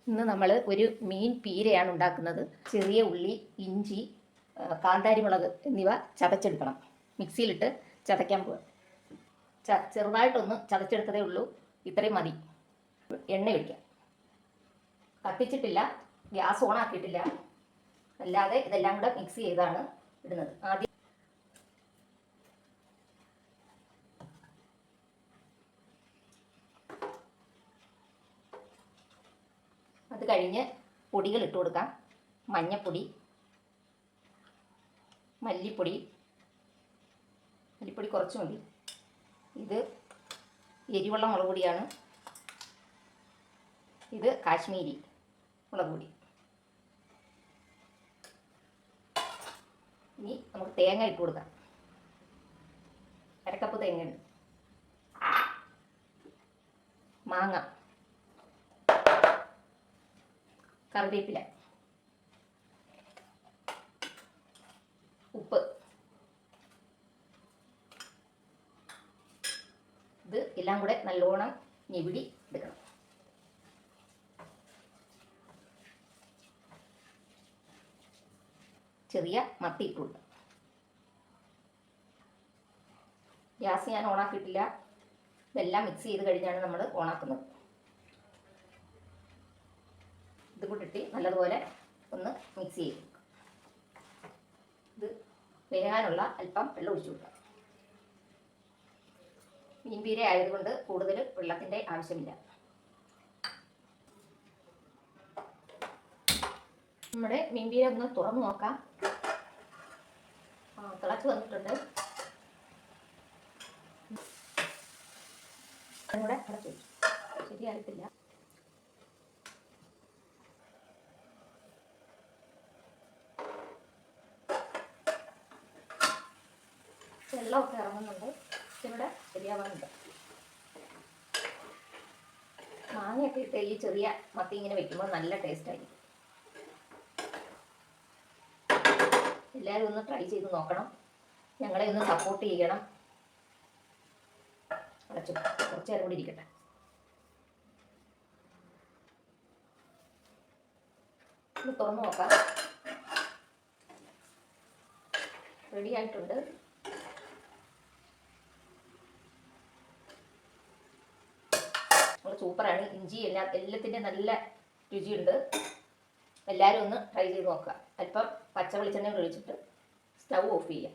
ഇന്ന് നമ്മൾ ഒരു മീൻ പീരയാണ് ഉണ്ടാക്കുന്നത്. ചെറിയ ഉള്ളി, ഇഞ്ചി, കാന്താരി മുളക് എന്നിവ ചതച്ചെടുക്കണം. മിക്സിയിലിട്ട് ചതയ്ക്കാൻ പോവുക. ചെറുതായിട്ടൊന്ന് ചതച്ചെടുത്തതേ ഉള്ളൂ, ഇത്രയും മതി. എണ്ണ ഒഴിക്കാം. കത്തിച്ചിട്ടില്ല, ഗ്യാസ് ഓൺ ആക്കിയിട്ടില്ല, അല്ലാതെ ഇതെല്ലാം കൂടെ മിക്സ് ചെയ്താണ് ഇടുന്നത്. ആദ്യം അത് കഴിഞ്ഞ് പൊടികൾ ഇട്ട് കൊടുക്കാം. മഞ്ഞൾപ്പൊടി, മല്ലിപ്പൊടി കുറച്ച് മതി. ഇത് എരിവുള്ള മുളക് പൊടിയാണ്. ഇത് കാശ്മീരി മുളക് പൊടി. ഇനി നമുക്ക് തേങ്ങ ഇട്ട് കൊടുക്കാം. അരക്കപ്പ് തേങ്ങ ഉണ്ട്. മാങ്ങ, കറിവേപ്പില, ഉപ്പ്. ഇത് എല്ലാം കൂടെ നല്ലോണം ഞെവിടി എടുക്കണം. ചെറിയ മത്തി ഇട്ട് കൊടുക്കാം. ഗ്യാസ് ഞാൻ ഓണാക്കിയിട്ടില്ല. ഇതെല്ലാം മിക്സ് ചെയ്ത് കഴിഞ്ഞാണ് നമ്മൾ ഓണാക്കുന്നത്. ഇത് കൂട്ടിട്ട് നല്ലതുപോലെ ഒന്ന് മിക്സ് ചെയ്യും. ഇത് വേകാനുള്ള അല്പം വെള്ളം ഒഴിച്ചു കൊടുക്കാം. മീൻപീര ആയതുകൊണ്ട് കൂടുതൽ വെള്ളത്തിൻ്റെ ആവശ്യമില്ല. നമ്മുടെ മീൻപീര ഒന്ന് തുറന്നു നോക്കാം. തിളച്ച് വന്നിട്ടുണ്ട്. അതുകൂടെ അടച്ചു വെച്ചു. ശരിയായിട്ടില്ല. വെള്ളമൊക്കെ ഇറങ്ങുന്നുണ്ട്. ഇവിടെ ശരിയാവാനുണ്ട്. മാങ്ങയൊക്കെ ഇട്ട് ഈ ചെറിയ മത്തി ഇങ്ങനെ വെക്കുമ്പോൾ നല്ല ടേസ്റ്റ് ആയിരിക്കും. എല്ലാവരും ഒന്ന് ട്രൈ ചെയ്ത് നോക്കണം. ഞങ്ങളെ ഒന്ന് സപ്പോർട്ട് ചെയ്യണം. അടച്ചു കുറച്ച് നേരം കൂടി ഇരിക്കട്ടെ. ഇത് തുറന്നു നോക്കാം. റെഡി ആയിട്ടുണ്ട്. സൂപ്പറാണ്. ഇഞ്ചി എല്ലാത്തിൻ്റെ നല്ല രുചിയുണ്ട്. എല്ലാവരും ഒന്ന് ട്രൈ ചെയ്ത് നോക്കുക. അല്പം പച്ച വെളിച്ചെണ്ണ ഒഴിച്ചിട്ട് സ്റ്റൗ ഓഫ് ചെയ്യാം.